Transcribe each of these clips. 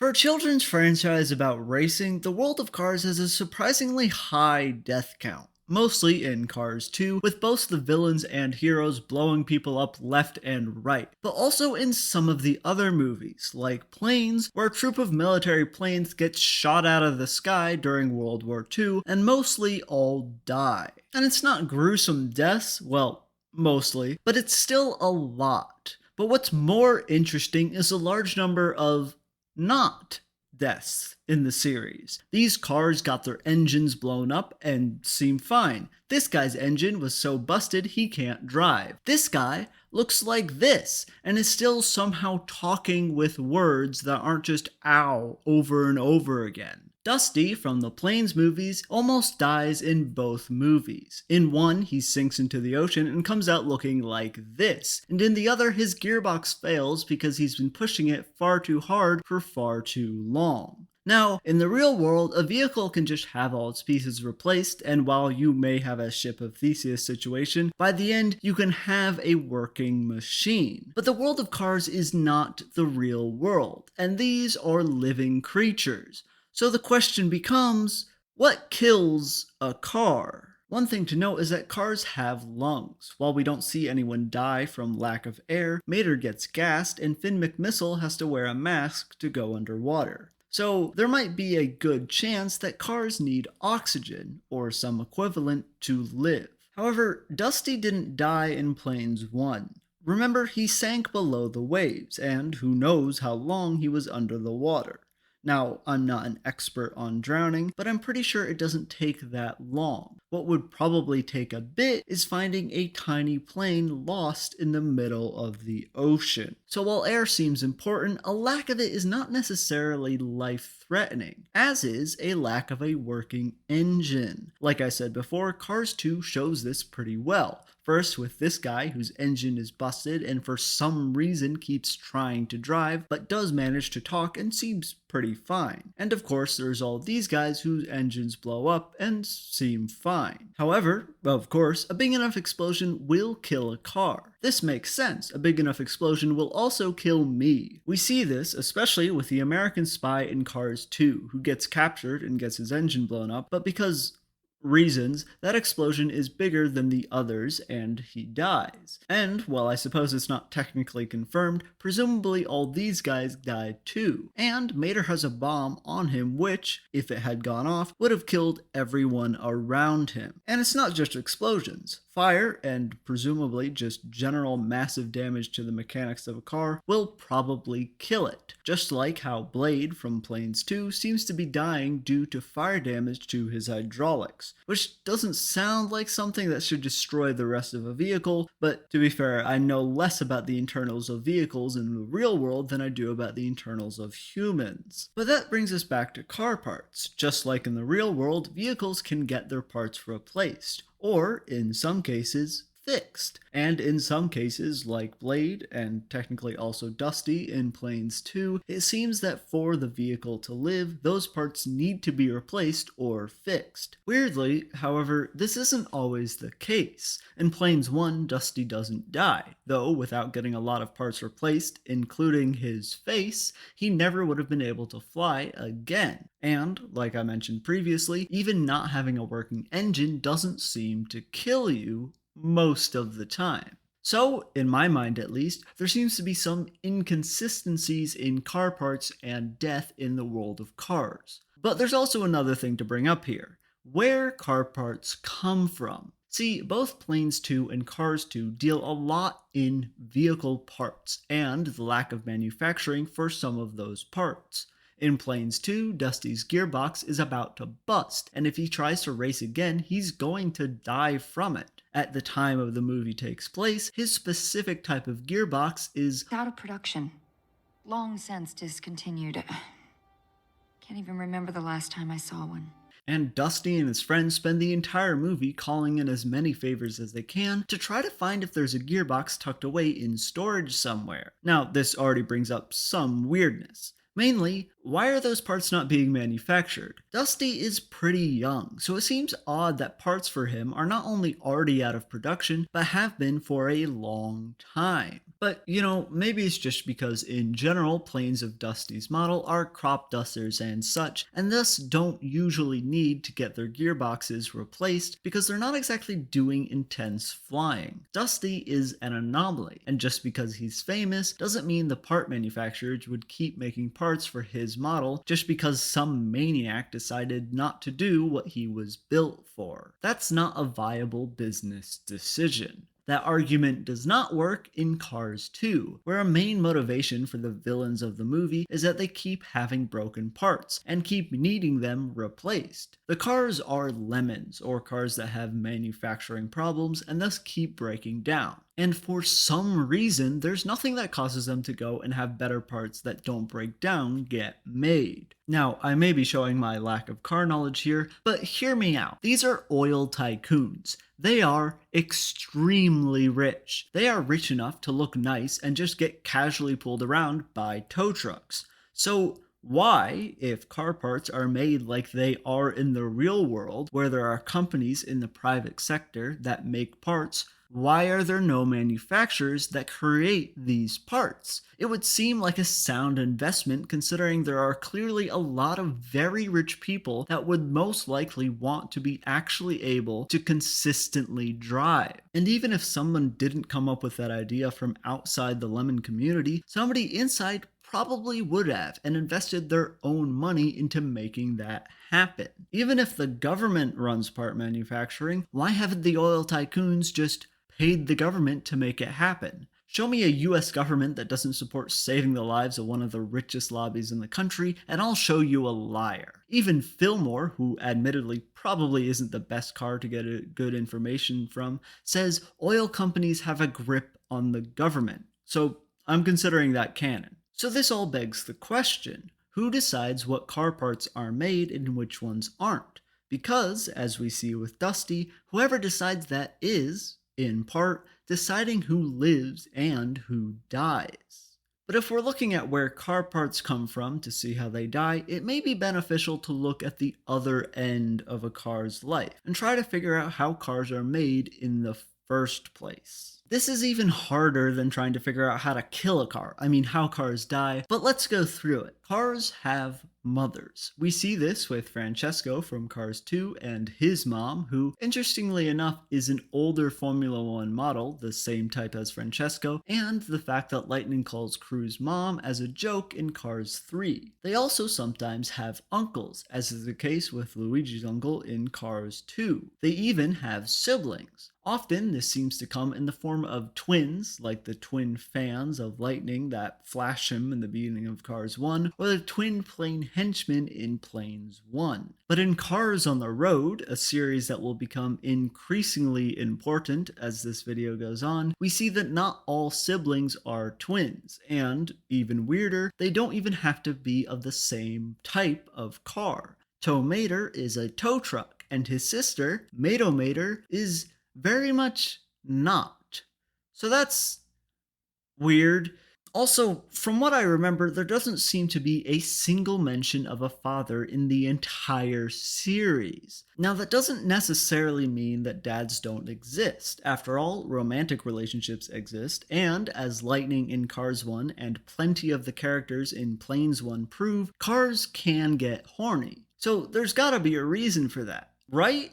For a children's franchise about racing, The World of Cars has a surprisingly high death count. Mostly in Cars 2, with both the villains and heroes blowing people up left and right, but also in some of the other movies, like Planes, where a troop of military planes gets shot out of the sky during World War II, and mostly all die. And it's not gruesome deaths, well, mostly, but it's still a lot. But what's more interesting is a large number of not deaths in the series. These cars got their engines blown up and seem fine. This guy's engine was so busted he can't drive. This guy looks like this and is still somehow talking with words that aren't just ow over and over again. Dusty from the Planes movies almost dies in both movies. In one, he sinks into the ocean and comes out looking like this, and in the other, his gearbox fails because he's been pushing it far too hard for far too long. Now, in the real world, a vehicle can just have all its pieces replaced, and while you may have a Ship of Theseus situation, by the end you can have a working machine. But the world of cars is not the real world, and these are living creatures. So the question becomes, what kills a car? One thing to note is that cars have lungs. While we don't see anyone die from lack of air, Mater gets gassed and Finn McMissile has to wear a mask to go underwater. So there might be a good chance that cars need oxygen, or some equivalent, to live. However, Dusty didn't die in Planes 1. Remember, he sank below the waves, and who knows how long he was under the water. Now, I'm not an expert on drowning, but I'm pretty sure it doesn't take that long. What would probably take a bit is finding a tiny plane lost in the middle of the ocean. So while air seems important, a lack of it is not necessarily life-threatening, as is a lack of a working engine. Like I said before, Cars 2 shows this pretty well. First, with this guy whose engine is busted and for some reason keeps trying to drive, but does manage to talk and seems pretty fine. And of course, there's all these guys whose engines blow up and seem fine. However, of course, a big enough explosion will kill a car. This makes sense. A big enough explosion will also kill me. We see this especially with the American spy in Cars 2, who gets captured and gets his engine blown up, but because reasons, that explosion is bigger than the others and he dies. And while I suppose it's not technically confirmed, presumably all these guys died too. And Mater has a bomb on him which, if it had gone off, would have killed everyone around him. And it's not just explosions. Fire, and presumably just general massive damage to the mechanics of a car, will probably kill it. Just like how Blade from Planes 2 seems to be dying due to fire damage to his hydraulics, which doesn't sound like something that should destroy the rest of a vehicle, but to be fair, I know less about the internals of vehicles in the real world than I do about the internals of humans. But that brings us back to car parts. Just like in the real world, vehicles can get their parts replaced, or, in some cases, fixed. And in some cases, like Blade, and technically also Dusty in Planes 2, it seems that for the vehicle to live, those parts need to be replaced or fixed. Weirdly, however, this isn't always the case. In Planes 1, Dusty doesn't die, though without getting a lot of parts replaced, including his face, he never would have been able to fly again. And, like I mentioned previously, even not having a working engine doesn't seem to kill you most of the time. So, in my mind at least, there seems to be some inconsistencies in car parts and death in the world of cars. But there's also another thing to bring up here. Where car parts come from. See, both Planes 2 and Cars 2 deal a lot in vehicle parts and the lack of manufacturing for some of those parts. In Planes 2, Dusty's gearbox is about to bust, and if he tries to race again, he's going to die from it. At the time of the movie takes place, his specific type of gearbox is out of production. Long since discontinued. Can't even remember the last time I saw one. and Dusty and his friends spend the entire movie calling in as many favors as they can to try to find if there's a gearbox tucked away in storage somewhere. Now, this already brings up some weirdness. Mainly, why are those parts not being manufactured? Dusty is pretty young, so it seems odd that parts for him are not only already out of production, but have been for a long time. But, maybe it's just because in general, planes of Dusty's model are crop dusters and such, and thus don't usually need to get their gearboxes replaced because they're not exactly doing intense flying. Dusty is an anomaly, and just because he's famous doesn't mean the part manufacturers would keep making parts for his model just because some maniac decided not to do what he was built for. That's not a viable business decision. That argument does not work in Cars 2, where a main motivation for the villains of the movie is that they keep having broken parts and keep needing them replaced. The cars are lemons, or cars that have manufacturing problems and thus keep breaking down. And for some reason, there's nothing that causes them to go and have better parts that don't break down get made. Now, I may be showing my lack of car knowledge here, but hear me out. These are oil tycoons. They are extremely rich. They are rich enough to look nice and just get casually pulled around by tow trucks. So why, if car parts are made like they are in the real world, where there are companies in the private sector that make parts, why are there no manufacturers that create these parts? It would seem like a sound investment considering there are clearly a lot of very rich people that would most likely want to be actually able to consistently drive. And even if someone didn't come up with that idea from outside the lemon community, somebody inside probably would have and invested their own money into making that happen. Even if the government runs part manufacturing, why haven't the oil tycoons just paid the government to make it happen? Show me a US government that doesn't support saving the lives of one of the richest lobbies in the country, and I'll show you a liar. Even Fillmore, who admittedly probably isn't the best car to get good information from, says oil companies have a grip on the government. So I'm considering that canon. So this all begs the question, who decides what car parts are made and which ones aren't? Because, as we see with Dusty, whoever decides that is, in part, deciding who lives and who dies. But if we're looking at where car parts come from to see how they die, it may be beneficial to look at the other end of a car's life and try to figure out how cars are made in the first place. This is even harder than trying to figure out how to kill a car. I mean, how cars die, but let's go through it. Cars have mothers. We see this with Francesco from Cars 2 and his mom, who, interestingly enough, is an older Formula One model, the same type as Francesco, and the fact that Lightning calls Crew's mom as a joke in Cars 3. They also sometimes have uncles, as is the case with Luigi's uncle in Cars 2. They even have siblings. Often, this seems to come in the form of twins, like the twin fans of Lightning that flash him in the beginning of Cars 1, or the twin plane henchmen in Planes 1. But in Cars on the Road, a series that will become increasingly important as this video goes on, we see that not all siblings are twins, and, even weirder, they don't even have to be of the same type of car. Tow Mater is a tow truck, and his sister, Mato Mater, is very much not. So that's weird. Also, from what I remember, there doesn't seem to be a single mention of a father in the entire series. Now, that doesn't necessarily mean that dads don't exist. After all, romantic relationships exist, and as Lightning in Cars 1 and plenty of the characters in Planes 1 prove, cars can get horny. So there's gotta be a reason for that, right?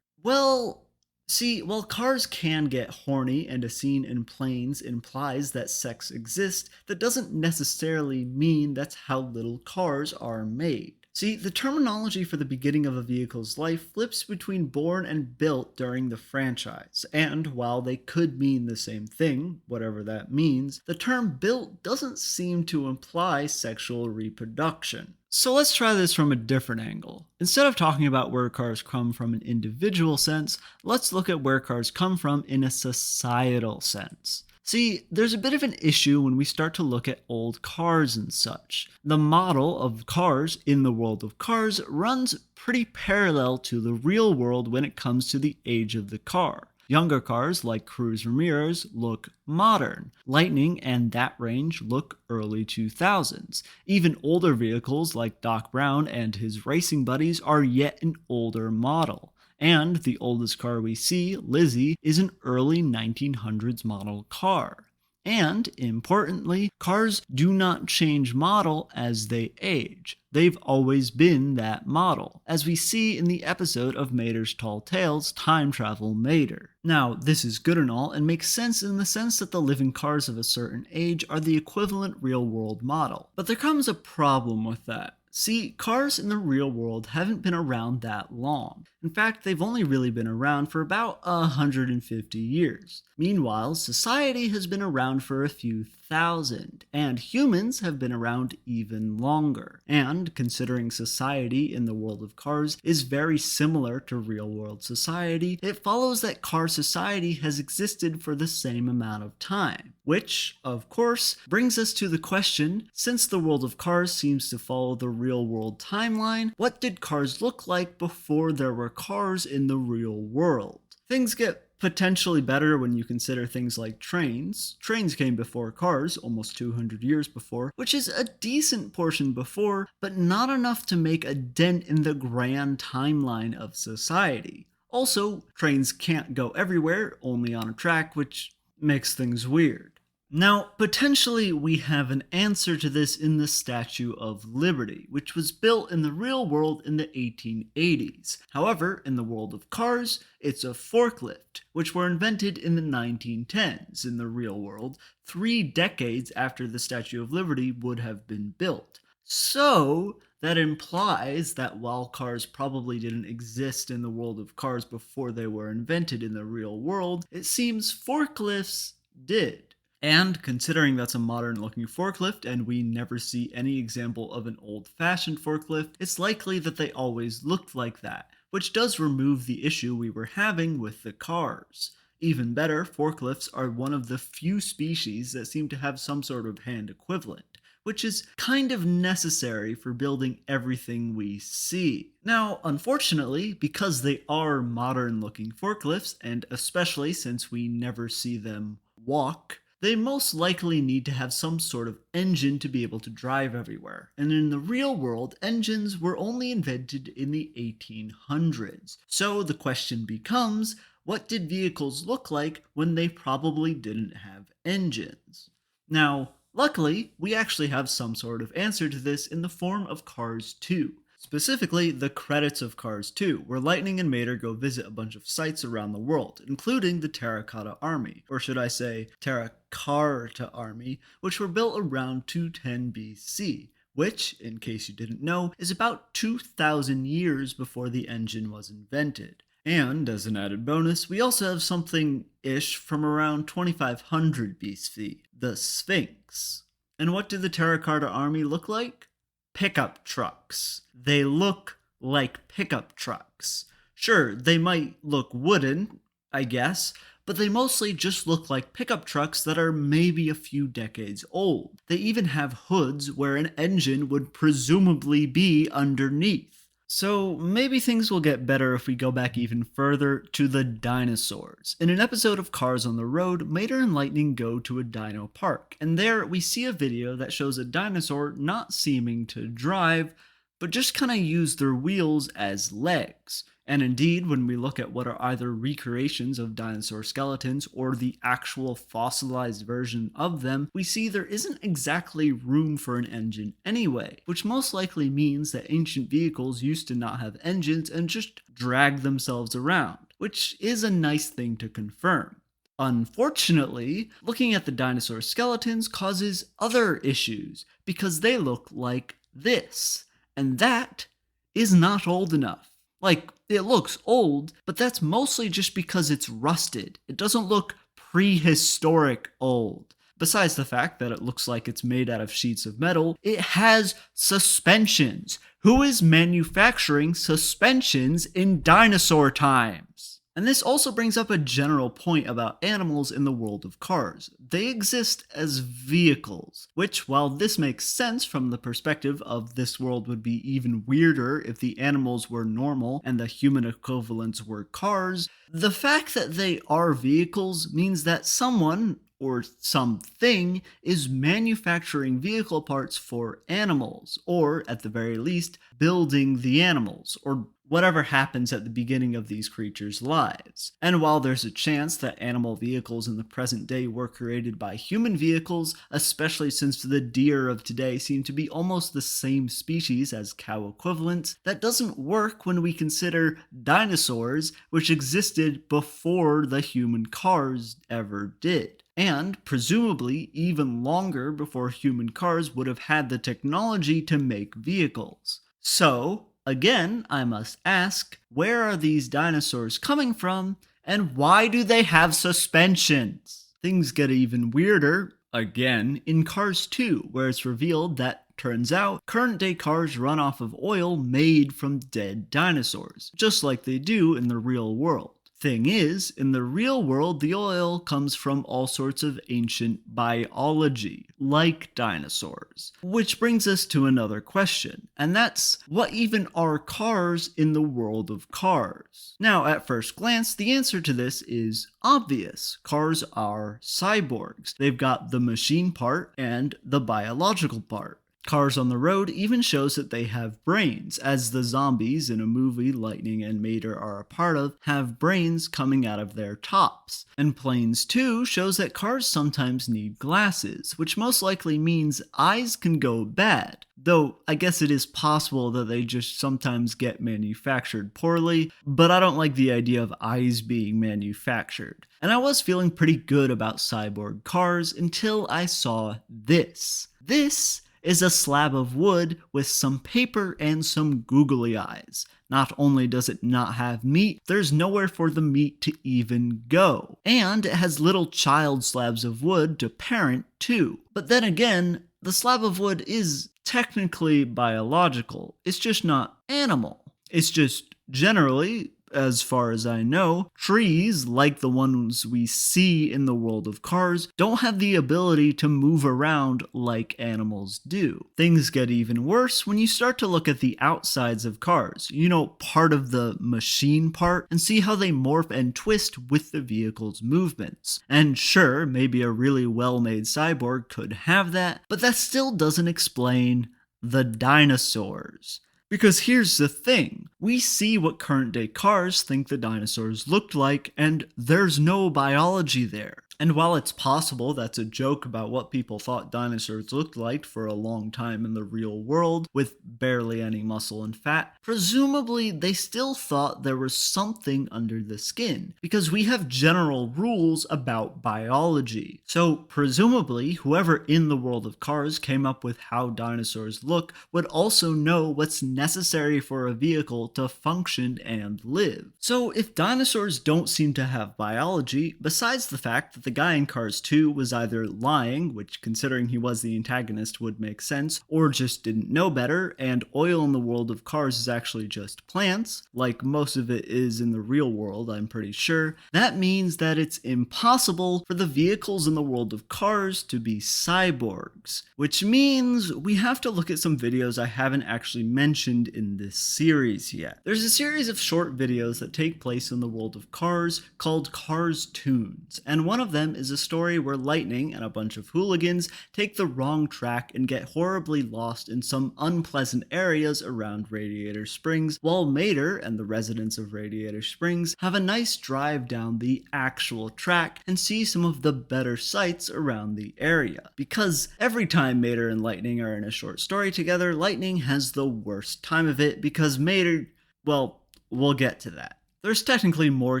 Well, see, while cars can get horny and a scene in Planes implies that sex exists, that doesn't necessarily mean that's how little cars are made. See, the terminology for the beginning of a vehicle's life flips between born and built during the franchise, and while they could mean the same thing, whatever that means, the term built doesn't seem to imply sexual reproduction. So let's try this from a different angle. Instead of talking about where cars come from in an individual sense, let's look at where cars come from in a societal sense. See, there's a bit of an issue when we start to look at old cars and such. The model of cars in the world of Cars runs pretty parallel to the real world when it comes to the age of the car. Younger cars like Cruz Ramirez look modern. Lightning and that range look early 2000s. Even older vehicles like Doc Brown and his racing buddies are yet an older model. And the oldest car we see, Lizzie, is an early 1900s model car. And, importantly, cars do not change model as they age. They've always been that model, as we see in the episode of Mater's Tall Tales, Time Travel Mater. Now, this is good and all, and makes sense in the sense that the living cars of a certain age are the equivalent real-world model. But there comes a problem with that. See, cars in the real world haven't been around that long. In fact, they've only really been around for about 150 years. Meanwhile, society has been around for a few thousand, and humans have been around even longer. And considering society in the world of cars is very similar to real-world society, it follows that car society has existed for the same amount of time. Which, of course, brings us to the question, since the world of cars seems to follow the real-world timeline, what did cars look like before there were cars in the real world? Things get potentially better when you consider things like trains. Trains came before cars, almost 200 years before, which is a decent portion before, but not enough to make a dent in the grand timeline of society. Also, trains can't go everywhere, only on a track, which makes things weird. Now, potentially we have an answer to this in the Statue of Liberty, which was built in the real world in the 1880s. However, in the world of cars, it's a forklift, which were invented in the 1910s in the real world, 3 decades after the Statue of Liberty would have been built. So, that implies that while cars probably didn't exist in the world of cars before they were invented in the real world, it seems forklifts did. And considering that's a modern looking forklift and we never see any example of an old-fashioned forklift, it's likely that they always looked like that, which does remove the issue we were having with the cars. Even better, forklifts are one of the few species that seem to have some sort of hand equivalent, which is kind of necessary for building everything we see. Now, unfortunately, because they are modern looking forklifts, and especially since we never see them walk, they most likely need to have some sort of engine to be able to drive everywhere. And in the real world, engines were only invented in the 1800s. So the question becomes, what did vehicles look like when they probably didn't have engines? Now, luckily, we actually have some sort of answer to this in the form of Cars 2. Specifically, the credits of Cars 2, where Lightning and Mater go visit a bunch of sites around the world, including the Terracotta Army, or should I say Terracarta Army, which were built around 210 BC, which, in case you didn't know, is about 2,000 years before the engine was invented. And, as an added bonus, we also have something-ish from around 2500 BC, the Sphinx. And what did the Terracarta Army look like? Pickup trucks. They look like pickup trucks. Sure, they might look wooden, I guess, but they mostly just look like pickup trucks that are maybe a few decades old. They even have hoods where an engine would presumably be underneath. So maybe things will get better if we go back even further to the dinosaurs. In an episode of Cars on the Road, Mater and Lightning go to a dino park, and there we see a video that shows a dinosaur not seeming to drive, but just kind of use their wheels as legs. And indeed, when we look at what are either recreations of dinosaur skeletons or the actual fossilized version of them, we see there isn't exactly room for an engine anyway, which most likely means that ancient vehicles used to not have engines and just drag themselves around, which is a nice thing to confirm. Unfortunately, looking at the dinosaur skeletons causes other issues, because they look like this, and that is not old enough. Like, it looks old, but that's mostly just because it's rusted. It doesn't look prehistoric old. Besides the fact that it looks like it's made out of sheets of metal, it has suspensions. Who is manufacturing suspensions in dinosaur times? And this also brings up a general point about animals in the world of cars. They exist as vehicles, which, while this makes sense from the perspective of this world would be even weirder if the animals were normal and the human equivalents were cars, the fact that they are vehicles means that someone, or something, is manufacturing vehicle parts for animals, or at the very least, building the animals, or whatever happens at the beginning of these creatures' lives. And while there's a chance that animal vehicles in the present day were created by human vehicles, especially since the deer of today seem to be almost the same species as cow equivalents, that doesn't work when we consider dinosaurs, which existed before the human cars ever did. And presumably even longer before human cars would have had the technology to make vehicles. So, again, I must ask, where are these dinosaurs coming from, and why do they have suspensions? Things get even weirder, again, in Cars 2, where it's revealed that, turns out, current day cars run off of oil made from dead dinosaurs, just like they do in the real world. Thing is, in the real world, the oil comes from all sorts of ancient biology, like dinosaurs. Which brings us to another question, and that's, what even are cars in the world of cars? Now, at first glance, the answer to this is obvious. Cars are cyborgs. They've got the machine part and the biological part. Cars on the Road even shows that they have brains, as the zombies in a movie Lightning and Mater are a part of have brains coming out of their tops. And Planes 2 shows that cars sometimes need glasses, which most likely means eyes can go bad. Though I guess it is possible that they just sometimes get manufactured poorly, but I don't like the idea of eyes being manufactured. And I was feeling pretty good about cyborg cars until I saw this. This is a slab of wood with some paper and some googly eyes. Not only does it not have meat, there's nowhere for the meat to even go. And it has little child slabs of wood to parent too. But then again, the slab of wood is technically biological. It's just not animal. It's just generally, as far as I know, trees, like the ones we see in the world of cars, don't have the ability to move around like animals do. Things get even worse when you start to look at the outsides of cars, part of the machine part, and see how they morph and twist with the vehicle's movements. And sure, maybe a really well-made cyborg could have that, but that still doesn't explain the dinosaurs. Because here's the thing, we see what current day cars think the dinosaurs looked like, and there's no biology there. And while it's possible that's a joke about what people thought dinosaurs looked like for a long time in the real world, with barely any muscle and fat, presumably they still thought there was something under the skin, because we have general rules about biology. So presumably, whoever in the world of cars came up with how dinosaurs look would also know what's necessary for a vehicle to function and live. So if dinosaurs don't seem to have biology, besides the fact that the guy in Cars 2 was either lying, which considering he was the antagonist would make sense, or just didn't know better, and oil in the world of cars is actually just plants, like most of it is in the real world, I'm pretty sure, that means that it's impossible for the vehicles in the world of cars to be cyborgs. Which means we have to look at some videos I haven't actually mentioned in this series yet. There's a series of short videos that take place in the world of cars called Cars Tunes, and one of them is a story where Lightning and a bunch of hooligans take the wrong track and get horribly lost in some unpleasant areas around Radiator Springs, while Mater and the residents of Radiator Springs have a nice drive down the actual track and see some of the better sights around the area. Because every time Mater and Lightning are in a short story together, Lightning has the worst time of it because Mater, well, we'll get to that. There's technically more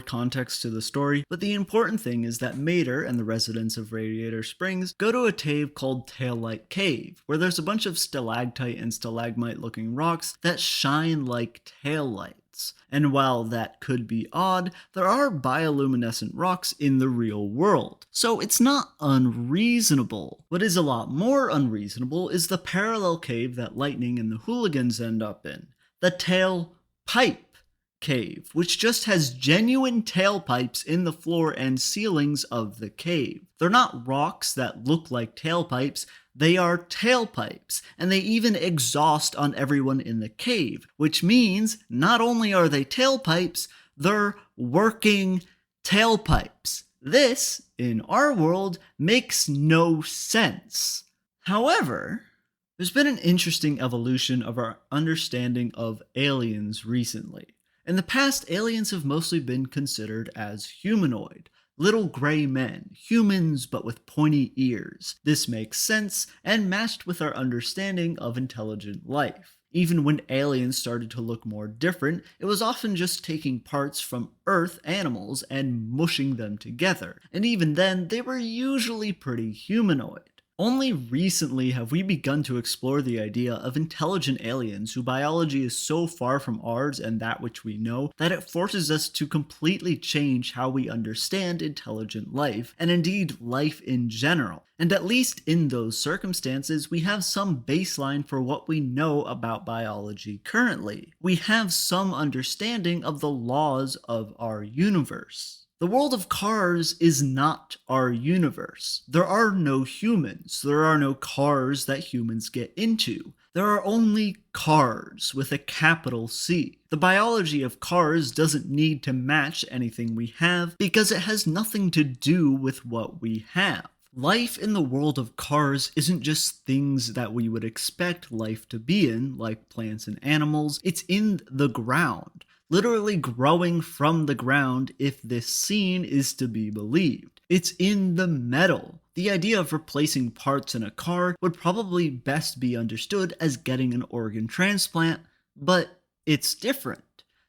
context to the story, but the important thing is that Mater and the residents of Radiator Springs go to a cave called Taillight Cave, where there's a bunch of stalactite and stalagmite looking rocks that shine like taillights. And while that could be odd, there are bioluminescent rocks in the real world, so it's not unreasonable. What is a lot more unreasonable is the parallel cave that Lightning and the hooligans end up in, the Tailpipe Cave, which just has genuine tailpipes in the floor and ceilings of the cave. They're not rocks that look like tailpipes, they are tailpipes, and they even exhaust on everyone in the cave, which means not only are they tailpipes, they're working tailpipes. This, in our world, makes no sense. However, there's been an interesting evolution of our understanding of aliens recently. In the past, aliens have mostly been considered as humanoid. Little gray men, humans but with pointy ears. This makes sense and matched with our understanding of intelligent life. Even when aliens started to look more different, it was often just taking parts from Earth animals and mushing them together, and even then, they were usually pretty humanoid. Only recently have we begun to explore the idea of intelligent aliens whose biology is so far from ours and that which we know that it forces us to completely change how we understand intelligent life, and indeed life in general. And at least in those circumstances, we have some baseline for what we know about biology currently. We have some understanding of the laws of our universe. The world of Cars is not our universe. There are no humans. There are no cars that humans get into. There are only cars with a capital C. The biology of cars doesn't need to match anything we have because it has nothing to do with what we have. Life in the world of Cars isn't just things that we would expect life to be in, like plants and animals. It's in the ground. Literally growing from the ground if this scene is to be believed. It's in the metal. The idea of replacing parts in a car would probably best be understood as getting an organ transplant, but it's different.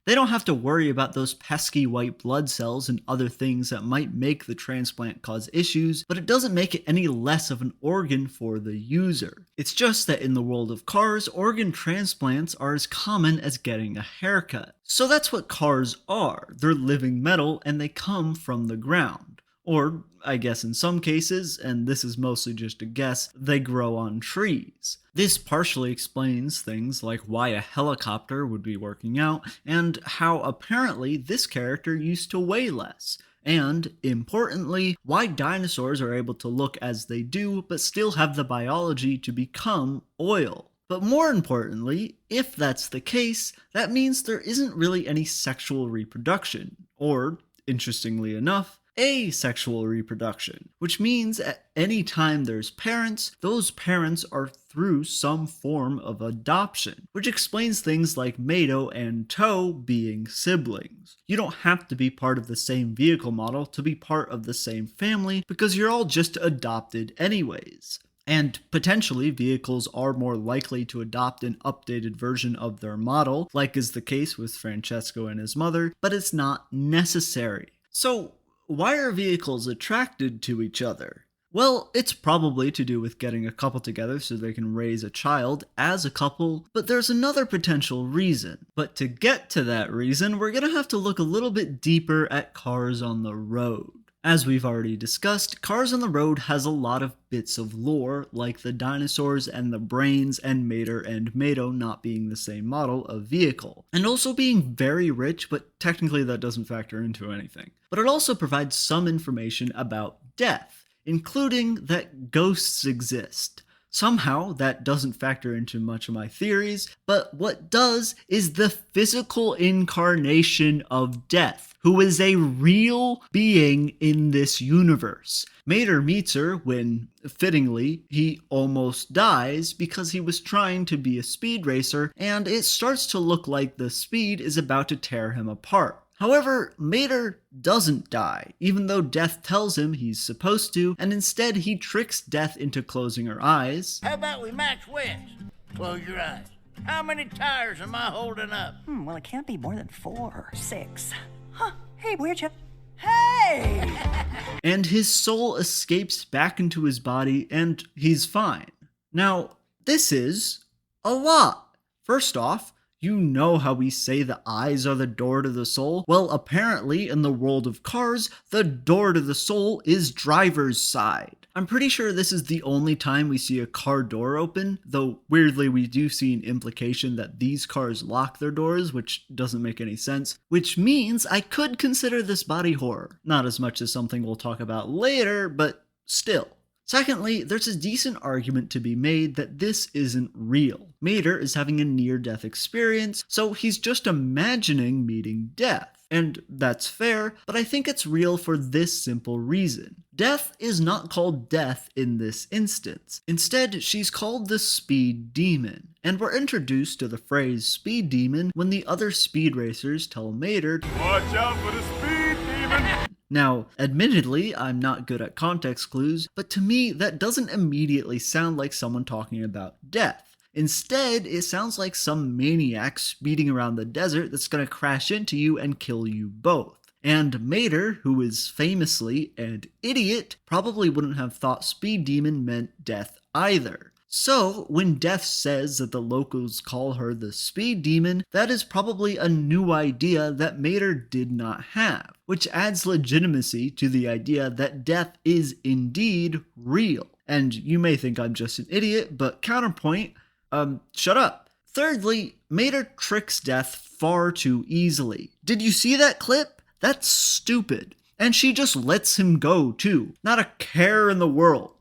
They don't have to worry about those pesky white blood cells and other things that might make the transplant cause issues, but it doesn't make it any less of an organ for the user. It's just that in the world of cars, organ transplants are as common as getting a haircut. So that's what cars are. They're living metal and they come from the ground. Or, I guess in some cases, and this is mostly just a guess, they grow on trees. This partially explains things like why a helicopter would be working out, and how apparently this character used to weigh less. And, importantly, why dinosaurs are able to look as they do, but still have the biology to become oil. But more importantly, if that's the case, that means there isn't really any sexual reproduction, or, interestingly enough, asexual reproduction, which means at any time there's parents, those parents are through some form of adoption, which explains things like Mato and Toe being siblings. You don't have to be part of the same vehicle model to be part of the same family because you're all just adopted anyways. And potentially, vehicles are more likely to adopt an updated version of their model, like is the case with Francesco and his mother, but it's not necessary. So, why are vehicles attracted to each other? Well, it's probably to do with getting a couple together so they can raise a child as a couple, but there's another potential reason. But to get to that reason, we're gonna have to look a little bit deeper at Cars on the Road. As we've already discussed, Cars on the Road has a lot of bits of lore, like the dinosaurs and the brains and Mater and Mato not being the same model of vehicle, and also being very rich, but technically that doesn't factor into anything. But it also provides some information about death, including that ghosts exist. Somehow, that doesn't factor into much of my theories, but what does is the physical incarnation of death, who is a real being in this universe. Mater meets her when, fittingly, he almost dies because he was trying to be a speed racer, and it starts to look like the speed is about to tear him apart. However, Mater doesn't die, even though Death tells him he's supposed to, and instead he tricks Death into closing her eyes. How about we match wits? Close your eyes. How many tires am I holding up? Well, it can't be more than 4 or 6. Huh, hey, where'd you... Hey! And his soul escapes back into his body, and he's fine. Now, this is a lot. First off, you know how we say the eyes are the door to the soul? Well, apparently, in the world of Cars, the door to the soul is driver's side. I'm pretty sure this is the only time we see a car door open, though weirdly we do see an implication that these cars lock their doors, which doesn't make any sense, which means I could consider this body horror. Not as much as something we'll talk about later, but still. Secondly, there's a decent argument to be made that this isn't real. Mater is having a near-death experience, so he's just imagining meeting death. And that's fair, but I think it's real for this simple reason. Death is not called Death in this instance. Instead, she's called the Speed Demon, and we're introduced to the phrase Speed Demon when the other speed racers tell Mater, "Watch out for the Speed Demon!" Now, admittedly, I'm not good at context clues, but to me, that doesn't immediately sound like someone talking about death. Instead, it sounds like some maniac speeding around the desert that's gonna crash into you and kill you both. And Mater, who is famously an idiot, probably wouldn't have thought Speed Demon meant death either. So, when Death says that the locals call her the Speed Demon, that is probably a new idea that Mater did not have, which adds legitimacy to the idea that death is indeed real. And you may think I'm just an idiot, but counterpoint, shut up. Thirdly, Mater tricks Death far too easily. Did you see that clip? That's stupid. And she just lets him go too. Not a care in the world.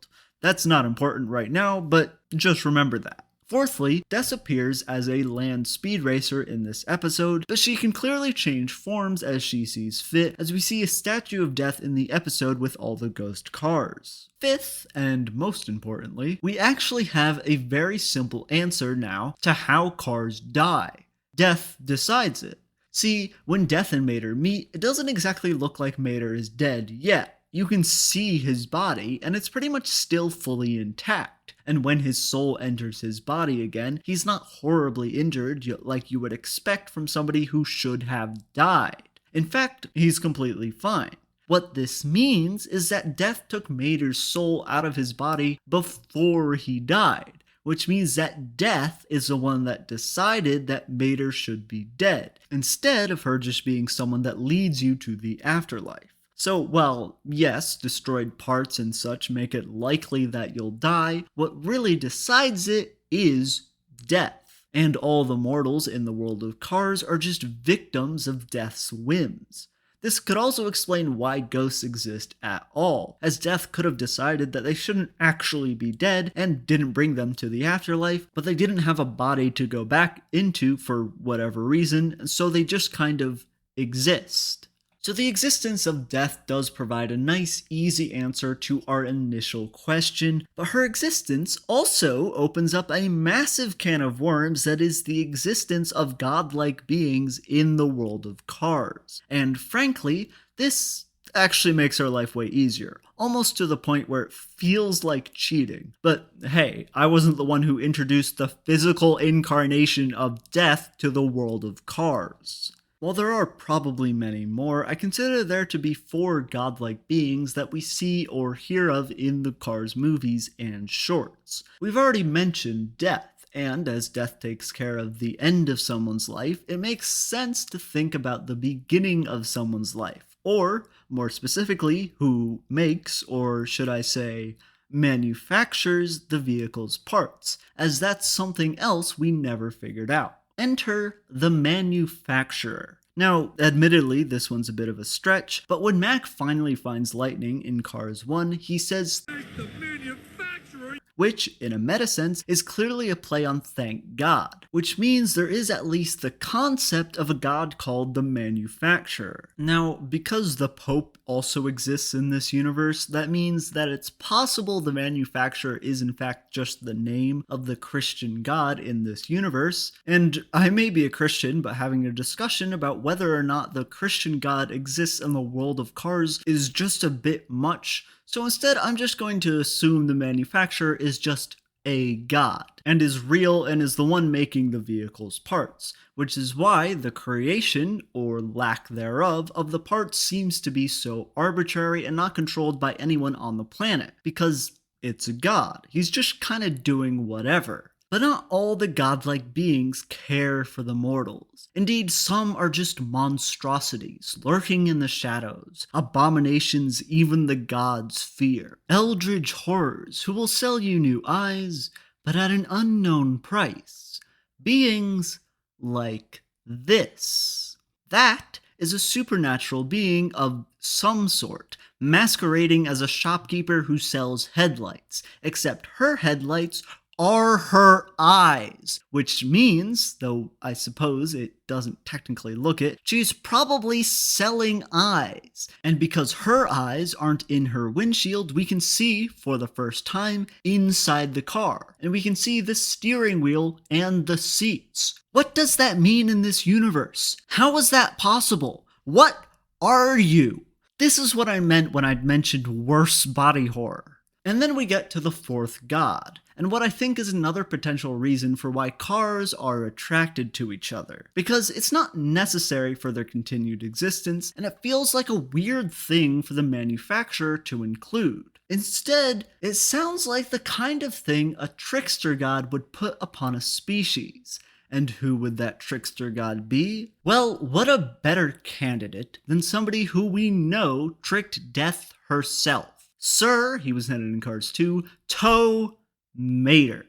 That's not important right now, but just remember that. Fourthly, Death appears as a land speed racer in this episode, but she can clearly change forms as she sees fit, as we see a statue of Death in the episode with all the ghost cars. Fifth, and most importantly, we actually have a very simple answer now to how cars die. Death decides it. See, when Death and Mater meet, it doesn't exactly look like Mater is dead yet. You can see his body, and it's pretty much still fully intact. And when his soul enters his body again, he's not horribly injured like you would expect from somebody who should have died. In fact, he's completely fine. What this means is that Death took Mater's soul out of his body before he died, which means that Death is the one that decided that Mater should be dead, instead of her just being someone that leads you to the afterlife. So, while yes, destroyed parts and such make it likely that you'll die, what really decides it is death. And all the mortals in the world of Cars are just victims of Death's whims. This could also explain why ghosts exist at all, as Death could have decided that they shouldn't actually be dead and didn't bring them to the afterlife, but they didn't have a body to go back into for whatever reason, so they just kind of exist. So the existence of Death does provide a nice, easy answer to our initial question, but her existence also opens up a massive can of worms that is the existence of godlike beings in the world of Cars. And frankly, this actually makes our life way easier, almost to the point where it feels like cheating. But hey, I wasn't the one who introduced the physical incarnation of Death to the world of Cars. While there are probably many more, I consider there to be 4 godlike beings that we see or hear of in the Cars movies and shorts. We've already mentioned Death, and as Death takes care of the end of someone's life, it makes sense to think about the beginning of someone's life, or, more specifically, who makes, or should I say, manufactures the vehicle's parts, as that's something else we never figured out. Enter the manufacturer. Now, admittedly, this one's a bit of a stretch, but when Mac finally finds Lightning in Cars 1, he says, "Thank the manufacturer," which, in a meta sense, is clearly a play on thank God, which means there is at least the concept of a god called the manufacturer. Now, because the Pope also exists in this universe, that means that it's possible the manufacturer is in fact just the name of the Christian god in this universe, and I may be a Christian, but having a discussion about whether or not the Christian god exists in the world of Cars is just a bit much, so instead I'm just going to assume the manufacturer is just a god, and is real and is the one making the vehicle's parts, which is why the creation, or lack thereof, of the parts seems to be so arbitrary and not controlled by anyone on the planet, because it's a god. He's just kinda doing whatever. But not all the godlike beings care for the mortals. Indeed, some are just monstrosities, lurking in the shadows, abominations even the gods fear, eldritch horrors who will sell you new eyes, but at an unknown price. Beings like this. That is a supernatural being of some sort, masquerading as a shopkeeper who sells headlights, except her headlights are her eyes, which means, though I suppose it doesn't technically look it, she's probably selling eyes. And because her eyes aren't in her windshield, we can see, for the first time, inside the car. And we can see the steering wheel and the seats. What does that mean in this universe? How is that possible? What are you? This is what I meant when I mentioned worse body horror. And then we get to the fourth god, and what I think is another potential reason for why cars are attracted to each other. Because it's not necessary for their continued existence, and it feels like a weird thing for the manufacturer to include. Instead, it sounds like the kind of thing a trickster god would put upon a species. And who would that trickster god be? Well, what a better candidate than somebody who we know tricked Death herself. Sir, he was hinted in Cars 2, Tow Mater.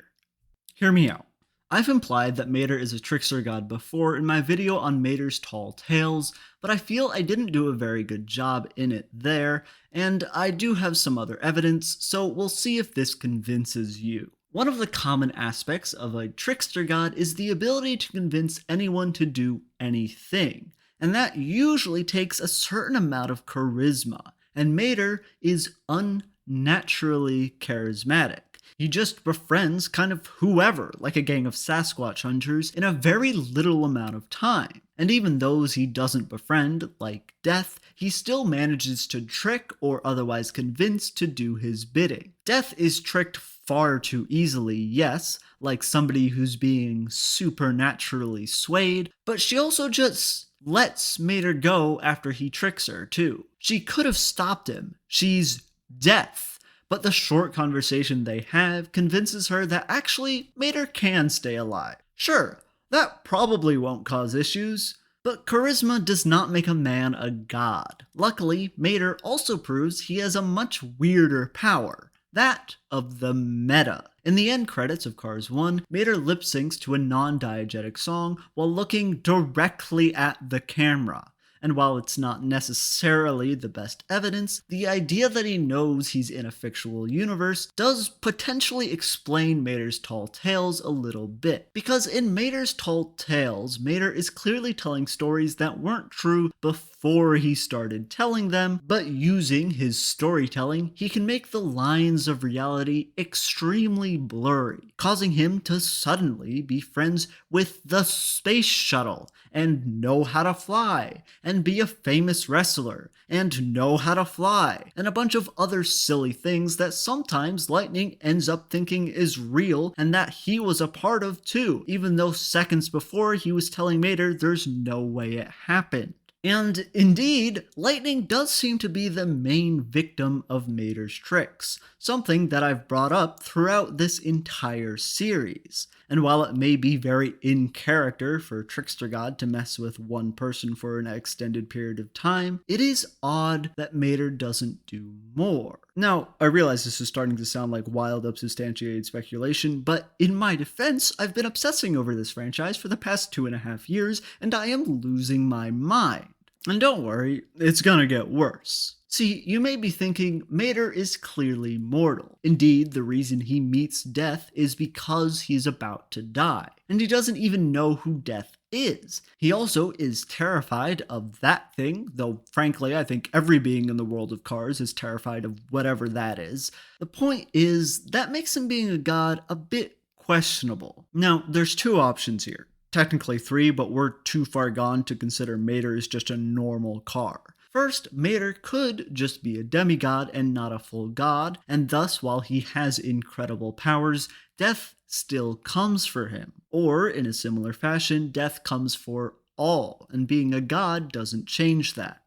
Hear me out. I've implied that Mater is a trickster god before in my video on Mater's Tall Tales, but I feel I didn't do a very good job in it there, and I do have some other evidence, so we'll see if this convinces you. One of the common aspects of a trickster god is the ability to convince anyone to do anything, and that usually takes a certain amount of charisma. And Mater is unnaturally charismatic. He just befriends kind of whoever, like a gang of Sasquatch hunters, in a very little amount of time. And even those he doesn't befriend, like Death, he still manages to trick or otherwise convince to do his bidding. Death is tricked far too easily, yes, like somebody who's being supernaturally swayed, but she also just lets Mater go after he tricks her, too. She could have stopped him. She's Death. But the short conversation they have convinces her that actually Mater can stay alive. Sure, that probably won't cause issues, but charisma does not make a man a god. Luckily, Mater also proves he has a much weirder power. That of the meta. In the end credits of Cars 1, Mater lip syncs to a non-diegetic song while looking directly at the camera. And while it's not necessarily the best evidence, the idea that he knows he's in a fictional universe does potentially explain Mater's Tall Tales a little bit. Because in Mater's Tall Tales, Mater is clearly telling stories that weren't true before he started telling them, but using his storytelling, he can make the lines of reality extremely blurry, causing him to suddenly be friends with the space shuttle, and know how to fly, and be a famous wrestler, and know how to fly, and a bunch of other silly things that sometimes Lightning ends up thinking is real and that he was a part of too, even though seconds before he was telling Mater there's no way it happened. And indeed, Lightning does seem to be the main victim of Mater's tricks, something that I've brought up throughout this entire series. And while it may be very in character for Trickster God to mess with one person for an extended period of time, it is odd that Mater doesn't do more. Now, I realize this is starting to sound like wild, unsubstantiated speculation, but in my defense, I've been obsessing over this franchise for the past 2.5 years, and I am losing my mind. And don't worry, it's gonna get worse. See, you may be thinking, Mater is clearly mortal. Indeed, the reason he meets Death is because he's about to die, and he doesn't even know who Death is. He also is terrified of that thing, though frankly I think every being in the world of Cars is terrified of whatever that is. The point is, that makes him being a god a bit questionable. Now, there's two options here. Technically 3, but we're too far gone to consider Mater as just a normal car. First, Mater could just be a demigod and not a full god, and thus while he has incredible powers, Death still comes for him. Or, in a similar fashion, Death comes for all, and being a god doesn't change that.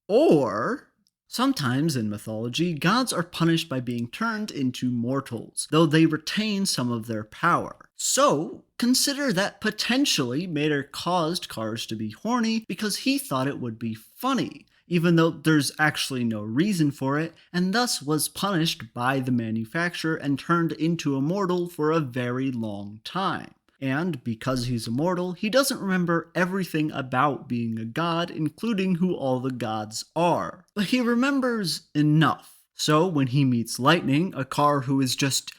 Or, sometimes in mythology, gods are punished by being turned into mortals, though they retain some of their power. So, consider that potentially Mater caused Cars to be horny because he thought it would be funny, even though there's actually no reason for it, and thus was punished by the manufacturer and turned into a mortal for a very long time. And because he's immortal, he doesn't remember everything about being a god, including who all the gods are. But he remembers enough. So when he meets Lightning, a car who is just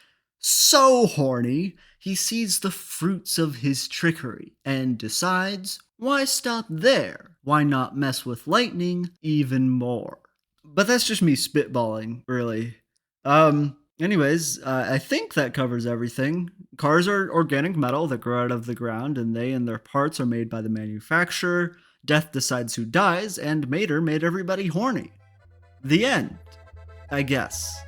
So horny, he sees the fruits of his trickery and decides, why stop there? Why not mess with lightning even more? But that's just me spitballing, really. Anyways, I think that covers everything. Cars are organic metal that grow out of the ground, and they and their parts are made by the manufacturer. Death decides who dies, and Mater made everybody horny. The end, I guess.